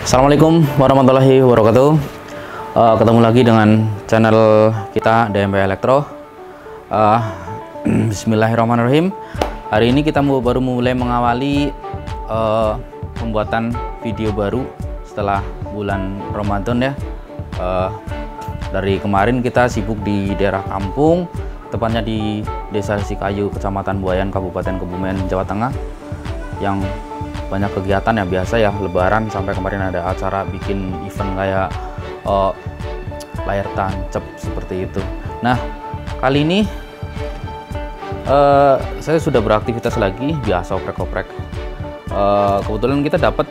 Assalamualaikum warahmatullahi wabarakatuh. Ketemu lagi dengan channel kita DMP Elektro. Bismillahirrahmanirrahim. Hari ini kita baru mulai mengawali pembuatan video baru setelah bulan Ramadan ya. Dari kemarin kita sibuk di daerah kampung, tepatnya di Desa Sikayu, Kecamatan Buayan, Kabupaten Kebumen, Jawa Tengah, yang banyak kegiatan ya, biasa ya, lebaran sampai kemarin ada acara bikin event kayak layar tancap seperti itu. Nah, kali ini saya sudah beraktivitas lagi, biasa oprek-oprek. Kebetulan kita dapat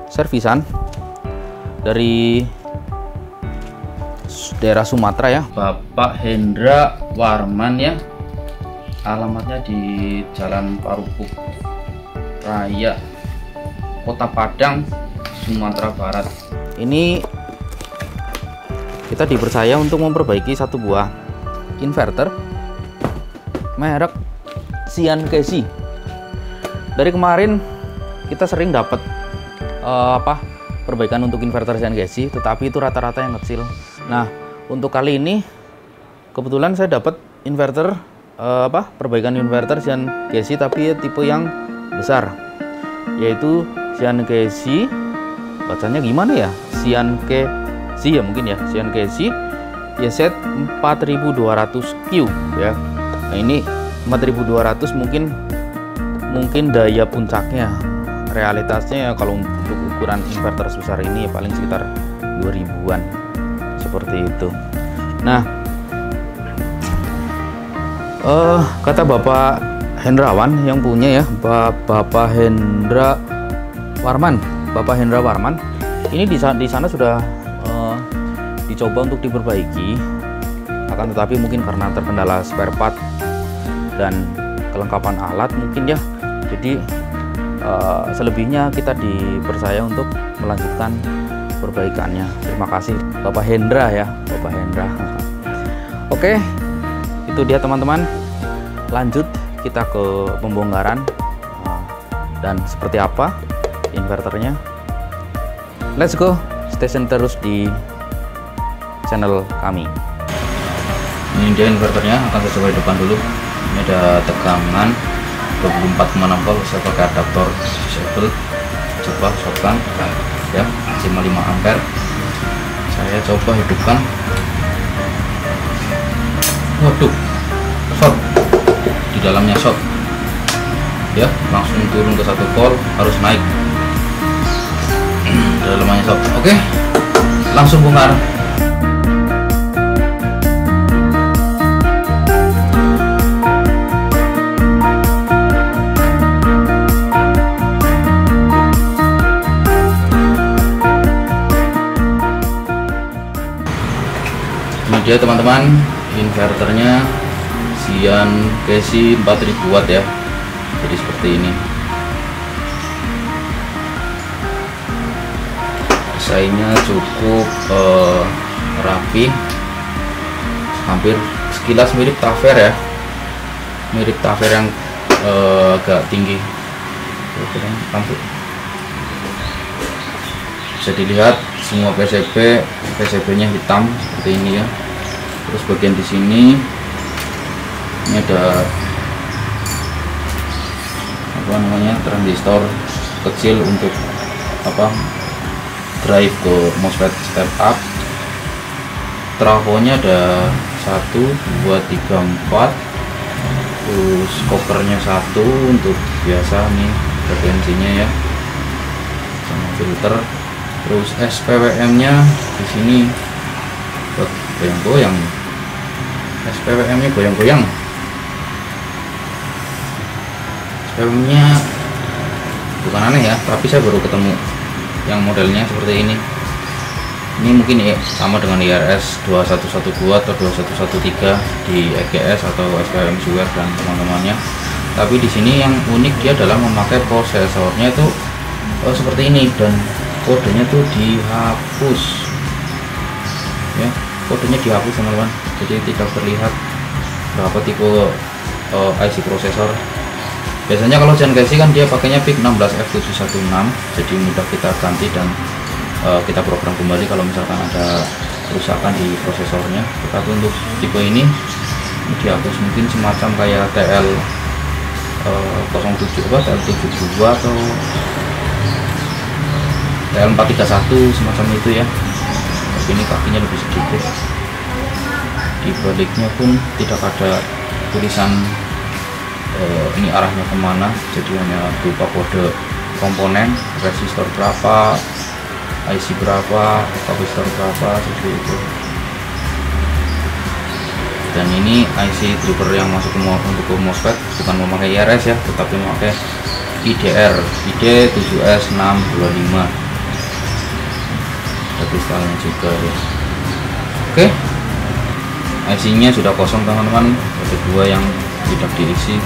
servisan dari daerah Sumatera ya, Bapak Hendra Warman ya. Alamatnya di Jalan Parupuk Raya, Kota Padang, Sumatera Barat. Ini kita dipercaya untuk memperbaiki satu buah inverter merek Sian-Kesi. Dari kemarin kita sering dapat perbaikan untuk inverter Sian-Kesi, tetapi itu rata-rata yang kecil. Nah, untuk kali ini kebetulan saya dapat inverter perbaikan inverter Sian-Kesi, tapi tipe yang besar, yaitu Sian-Kesi, bacanya gimana ya, Sian-Kesi ya, mungkin ya, Sian-Kesi YZ 4200Q ya. Nah, ini 4200 mungkin daya puncaknya. Realitasnya ya, kalau untuk ukuran inverter sebesar ini ya paling sekitar 2000-an seperti itu. Nah, kata Bapak Hendrawan yang punya ya, Bapak Hendra Warman, ini di sana sudah dicoba untuk diperbaiki, akan tetapi mungkin karena terkendala spare part dan kelengkapan alat mungkin ya, jadi selebihnya kita dipercaya untuk melanjutkan perbaikannya. Terima kasih Bapak Hendra ya, Bapak Hendra. Oke, itu dia teman-teman, lanjut kita ke pembongkaran dan seperti apa inverternya. Let's go, stay tune terus di channel kami. Ini dia inverternya, akan saya coba di depan dulu. Ini ada tegangan 24,6 volt, saya pakai adaptor disable. Coba shotkan ya, 5 ampere. Saya coba hidupkan. Waduh, short, di dalamnya short ya, langsung turun ke 1 volt, harus naik. Dalamnya short. Oke, langsung bongkar. Ini dia teman-teman, inverternya Sian-Kesi 4000 watt ya. Jadi seperti ini. Desainnya cukup rapi, hampir sekilas mirip Taver ya, mirip Taver yang agak tinggi. Bisa dilihat semua PCB-nya hitam seperti ini ya. Terus bagian di sini ini ada transistor kecil untuk drive ke MOSFET step up. Trafonya ada 1, 2, 3, 4. Terus kopernya 1 untuk biasa nih frekuensinya ya, sama filter. Terus SPWM-nya di sini goyang-goyang. SPWM-nya goyang-goyang. SPWM-nya bukan aneh ya, tapi saya baru ketemu yang modelnya seperti ini. Ini mungkin ya sama dengan IRS 2112 atau 2113 di EGS atau SPWM Square dan teman-temannya. Tapi di sini yang unik dia adalah memakai prosesornya itu seperti ini, dan kodenya tuh dihapus ya, kodenya dihapus teman-teman. Jadi tidak terlihat berapa tipe IC prosesor Biasanya kalau Gen Casey kan dia pakainya PIC 16F716, jadi mudah kita ganti dan kita program kembali kalau misalkan ada kerusakan di prosesornya. Tetapi untuk tipe ini dihapus mungkin semacam kayak TL 07 TL72 atau TL431 semacam itu ya. Tapi ini kakinya lebih sedikit, di baliknya pun tidak ada tulisan ini arahnya kemana, jadi hanya berupa kode komponen, resistor berapa, IC berapa, kapasitor berapa, seperti itu. Dan ini IC driver yang masuk untuk ke MOSFET bukan memakai IRS ya, tetapi memakai IDR ID7S625. Ada kristalnya juga ya. Oke, IC nya sudah kosong teman-teman, ada dua yang tidak diisi.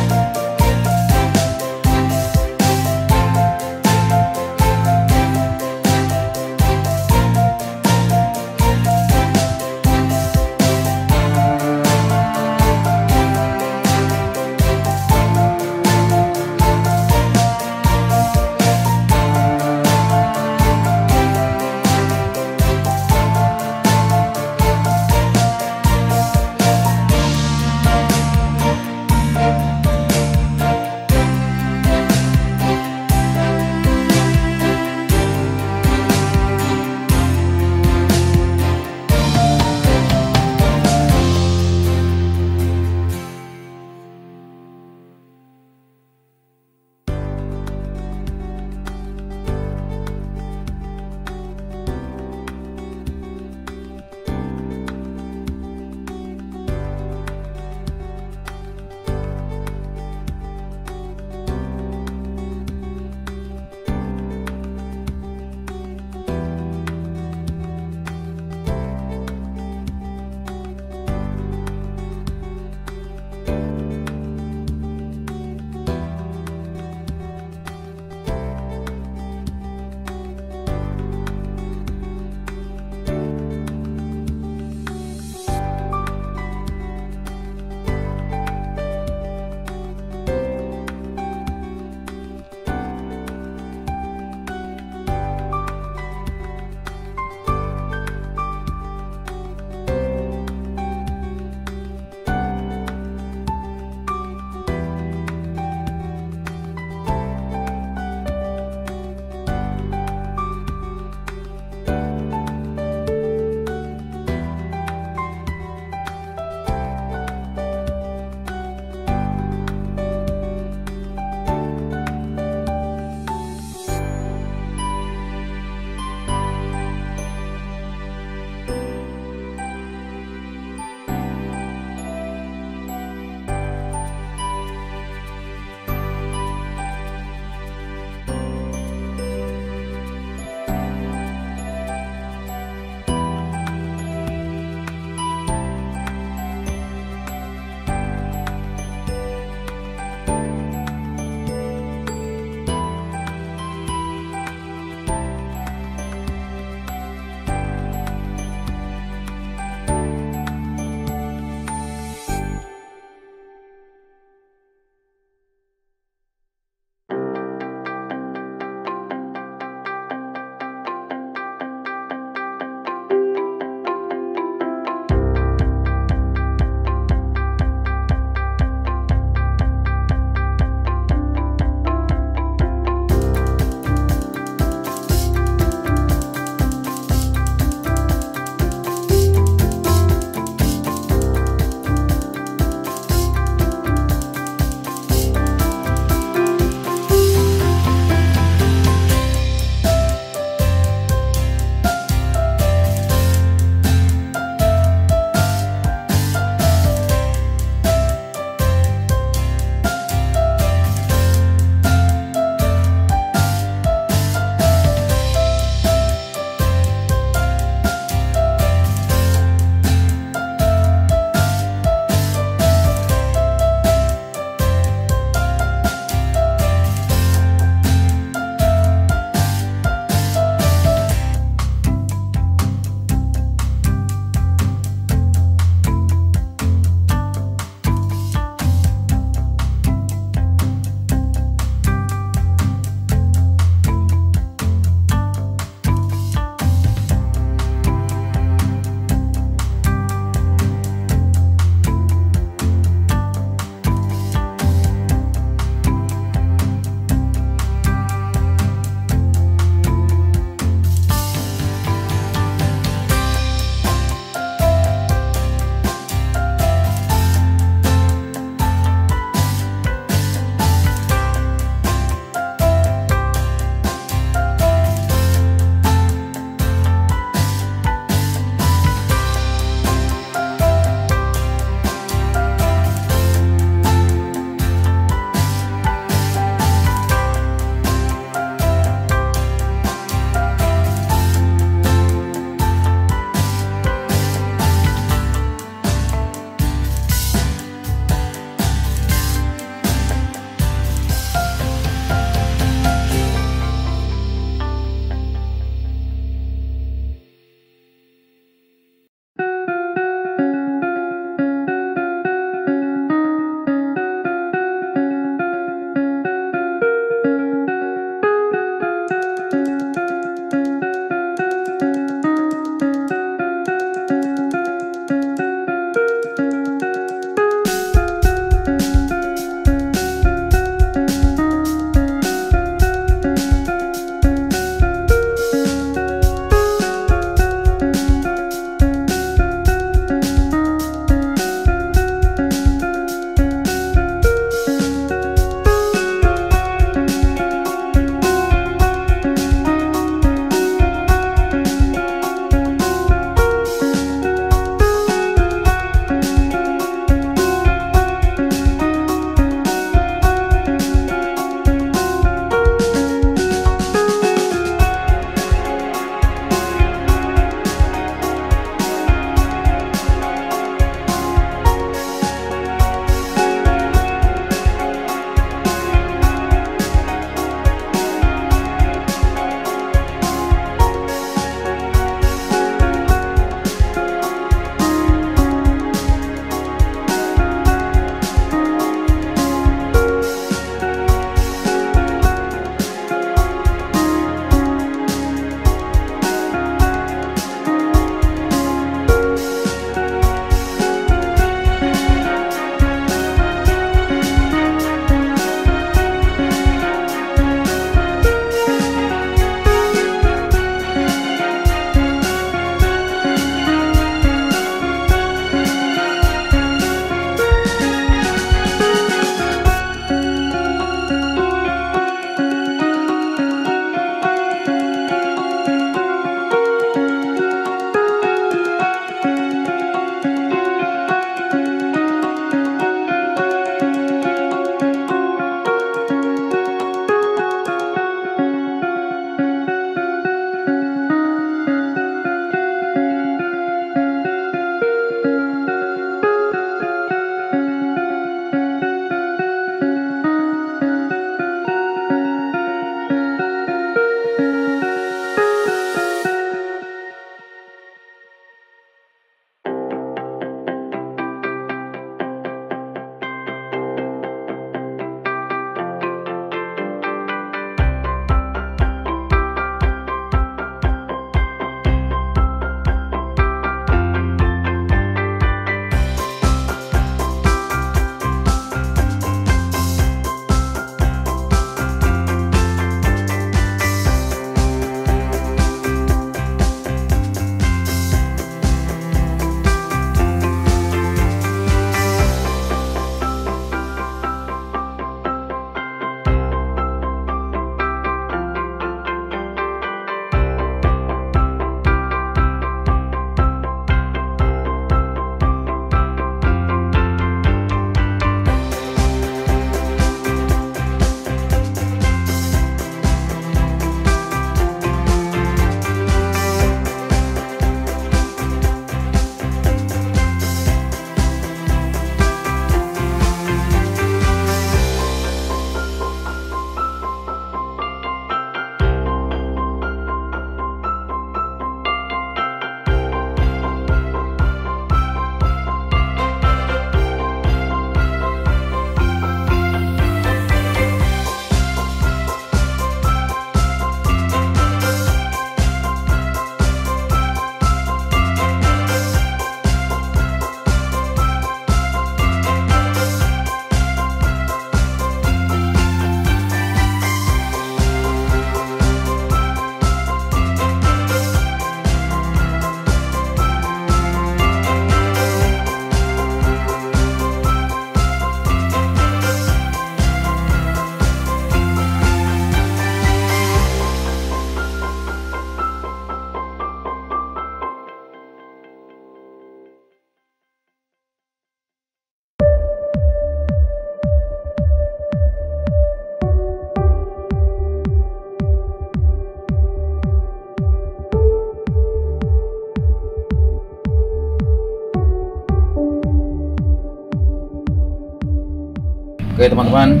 Oke teman-teman,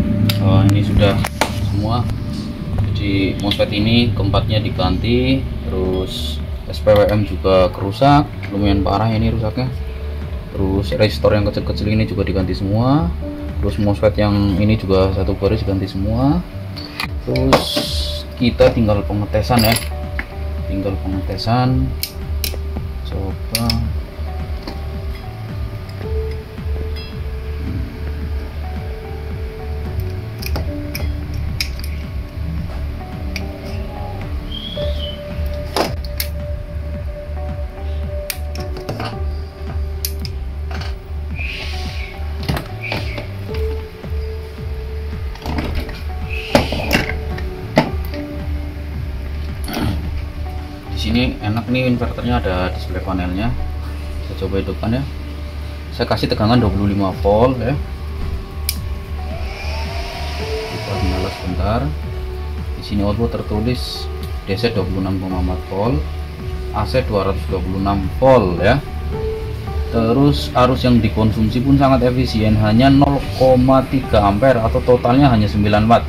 ini sudah semua. Jadi MOSFET ini keempatnya diganti, terus SPWM juga kerusak, lumayan parah ini rusaknya. Terus resistor yang kecil-kecil ini juga diganti semua. Terus MOSFET yang ini juga satu baris diganti semua. Terus kita tinggal pengetesan ya, coba. Di sini enak nih, inverternya ada display panelnya. Saya coba hidupkan ya. Saya kasih tegangan 25 volt ya. Kita nyala sebentar. Di sini output tertulis DC 26,4 volt, AC 226 volt ya. Terus arus yang dikonsumsi pun sangat efisien, hanya 0,3 ampere atau totalnya hanya 9 watt.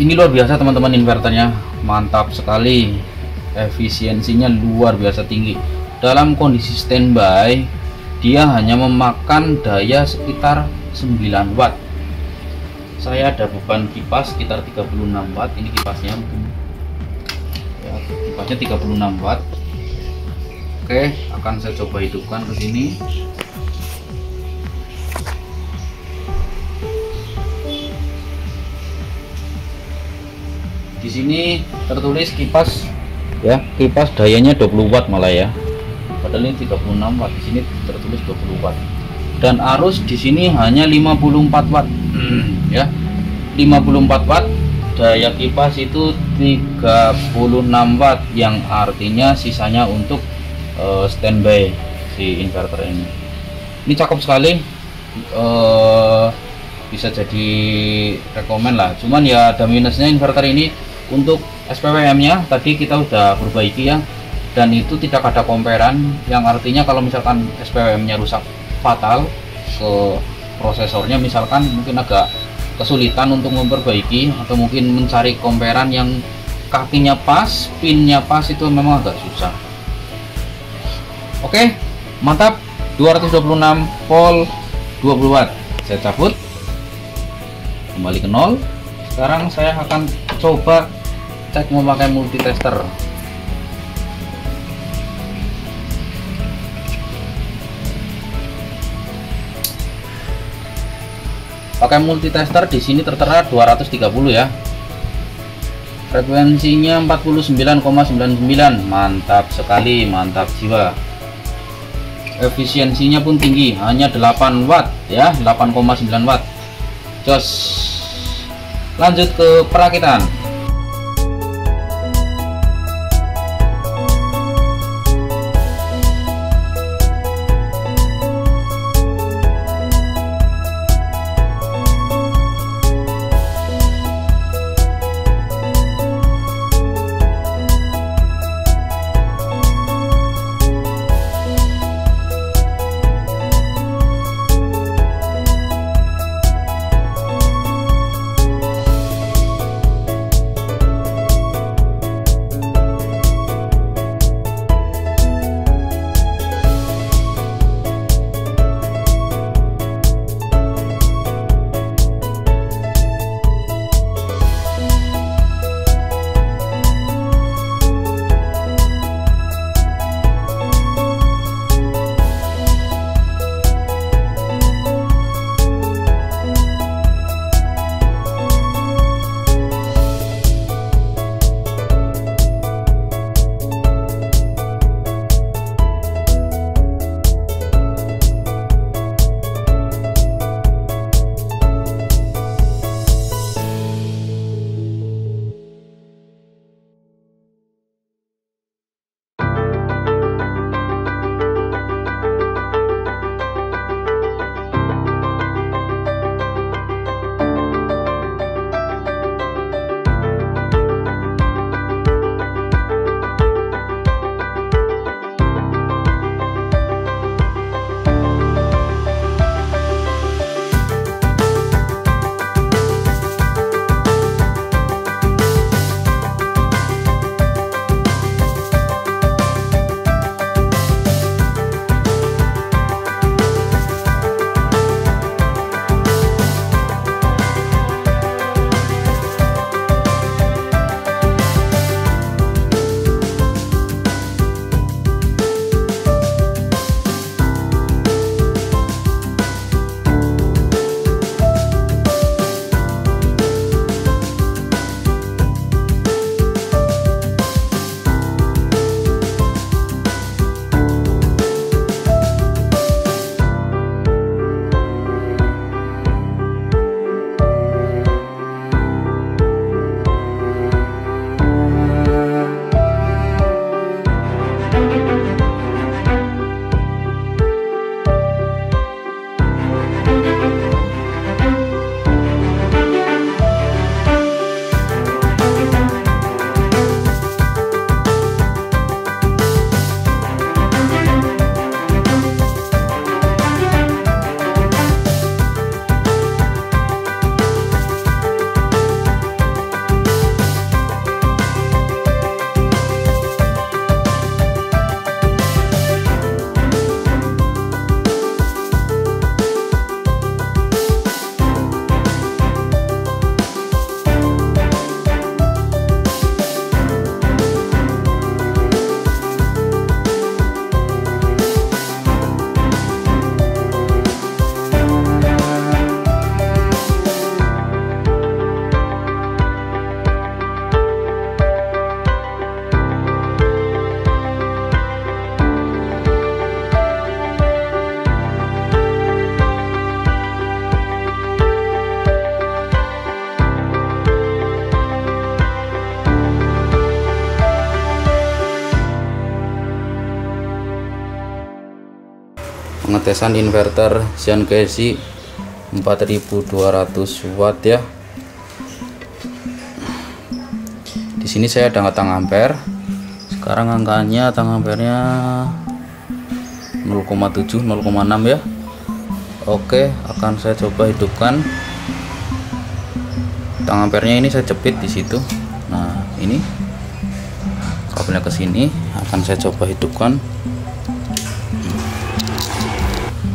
Ini luar biasa teman-teman, inverternya mantap sekali. Efisiensinya luar biasa tinggi. Dalam kondisi standby dia hanya memakan daya sekitar 9 watt. Saya ada beban kipas sekitar 36 watt. Ini kipasnya mungkin ya, kipasnya 36 watt. Oke, akan saya coba hidupkan ke sini. Di sini tertulis kipas ya, kipas dayanya 20 watt malah ya, padahal ini 36 watt. Di sini tertulis 20 watt dan arus di sini hanya 54 watt ya, 54 watt. Daya kipas itu 36 watt, yang artinya sisanya untuk standby si inverter ini. Ini cakep sekali, bisa jadi rekomen lah. Cuman ya ada minusnya inverter ini. Untuk SPWM nya tadi kita udah perbaiki ya, dan itu tidak ada komperan, yang artinya kalau misalkan SPWM nya rusak fatal ke prosesornya, misalkan mungkin agak kesulitan untuk memperbaiki atau mungkin mencari komperan yang kakinya pas, pinnya pas, itu memang agak susah. Oke, mantap. 226 volt 20 watt. Saya cabut, kembali ke 0. Sekarang saya akan coba cek memakai multitester. Pakai multitester di sini tertera 230 ya. Frekuensinya 49,99. Mantap sekali, mantap jiwa. Efisiensinya pun tinggi, hanya 8 watt ya, 8,9 watt. Jos. Lanjut ke perakitan. pengetesan inverter Xian Kesi 4200 watt ya. Di sini saya ada tang ampere. Sekarang angkanya tang ampernya 0,7 0,6 ya. Oke, akan saya coba hidupkan. Tang ampernya ini saya jepit di situ. Nah, ini kabelnya ke sini, akan saya coba hidupkan.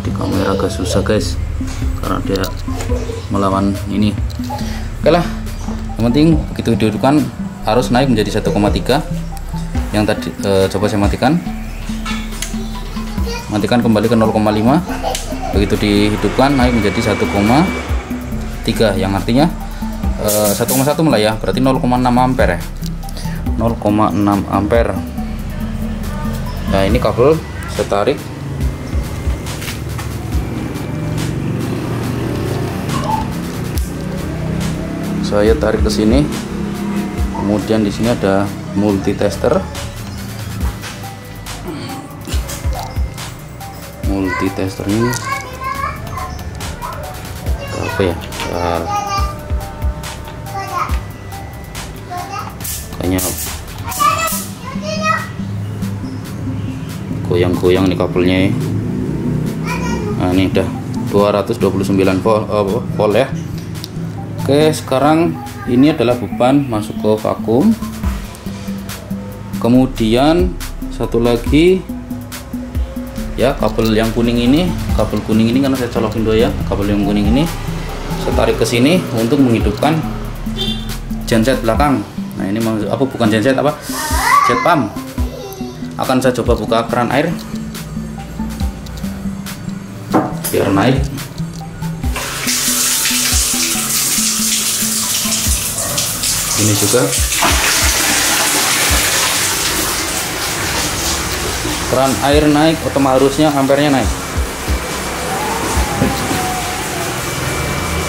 Di kamera agak susah guys, karena dia melawan ini. Oke lah, yang penting begitu dihidupkan harus naik menjadi 1,3. Yang tadi coba saya matikan kembali ke 0,5. Begitu dihidupkan naik menjadi 1,3, yang artinya 1,1 malah ya, berarti 0,6 ampere ya. 0,6 ampere. Nah, ini kabel saya tarik. Saya tarik ke sini. Kemudian di sini ada multitester. Multitester ini apa ya? Kayaknya goyang-goyang nih kabelnya ya. Nah, ini udah 229 volt ya. Oke, sekarang ini adalah beban masuk ke vakum. Kemudian satu lagi ya, kabel yang kuning ini, karena saya colokin dua ya, kabel yang kuning ini saya tarik ke sini untuk menghidupkan genset belakang. Nah, ini apa, bukan genset, apa, jet pump. Akan saya coba buka keran air biar naik. Ini juga keran air naik, otomatis harusnya ampernya naik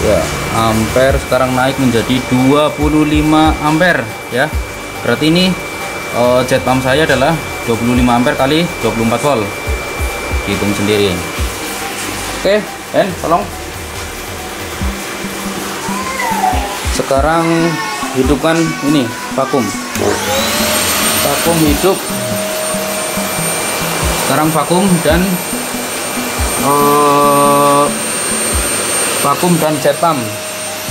ya. Ampere sekarang naik menjadi 25 ampere ya. Berarti ini jet pump saya adalah 25 ampere kali 24 volt. Hitung sendiri. Oke, tolong. Sekarang hidupkan ini vakum. Vakum hidup. Sekarang vakum dan vakum dan jet pump.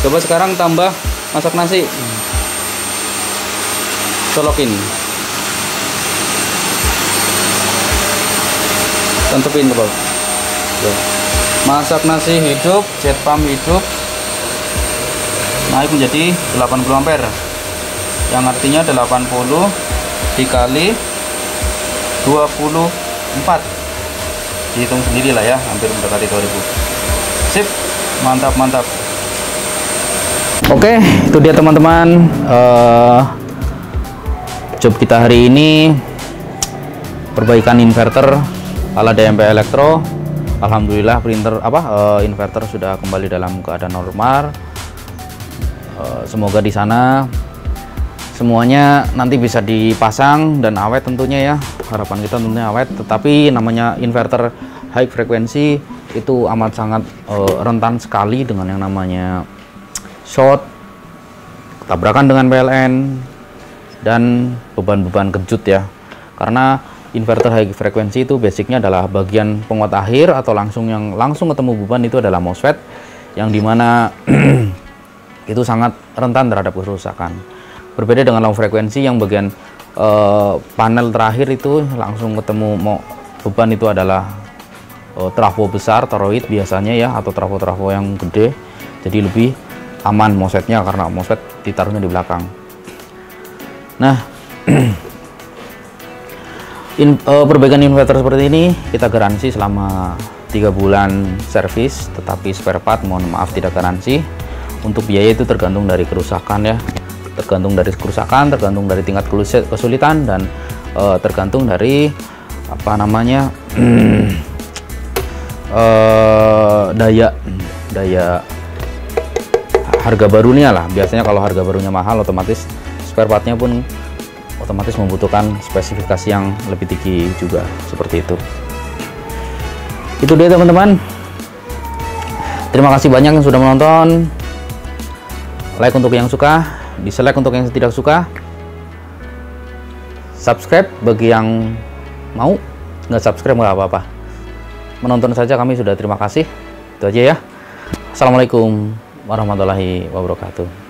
Coba sekarang tambah masak nasi. Colokin. Tentepin coba. Masak nasi hidup, jet pump hidup. Naik menjadi 80 ampere. Yang artinya 80 dikali 24. Dihitung sendiri lah ya, hampir mendekati 2000. Sip, mantap. Oke, itu dia teman-teman, job kita hari ini perbaikan inverter ala DMP Elektro. Alhamdulillah inverter sudah kembali dalam keadaan normal. Semoga di sana semuanya nanti bisa dipasang dan awet tentunya ya. Harapan kita tentunya awet, tetapi namanya inverter high frekuensi itu amat sangat rentan sekali dengan yang namanya short, tabrakan dengan PLN, dan beban-beban kejut ya. Karena inverter high frekuensi itu basicnya adalah bagian penguat akhir atau yang langsung ketemu beban itu adalah MOSFET, yang dimana itu sangat rentan terhadap kerusakan. Berbeda dengan low frekuensi yang bagian panel terakhir itu langsung ketemu beban, itu adalah trafo besar, toroid biasanya ya, atau trafo-trafo yang gede, jadi lebih aman MOSFET-nya karena MOSFET ditaruhnya di belakang. Nah, perbaikan inverter seperti ini kita garansi selama 3 bulan servis, tetapi spare part mohon maaf tidak garansi. Untuk biaya itu tergantung dari kerusakan ya, tergantung dari tingkat kesulitan, dan tergantung dari daya harga barunya lah. Biasanya kalau harga barunya mahal, otomatis spare partnya pun otomatis membutuhkan spesifikasi yang lebih tinggi juga, seperti itu. Itu dia teman-teman. Terima kasih banyak yang sudah menonton. Like untuk yang suka, dislike untuk yang tidak suka, subscribe bagi yang mau, nggak subscribe nggak apa-apa. Menonton saja kami sudah terima kasih. Itu aja ya. Assalamualaikum warahmatullahi wabarakatuh.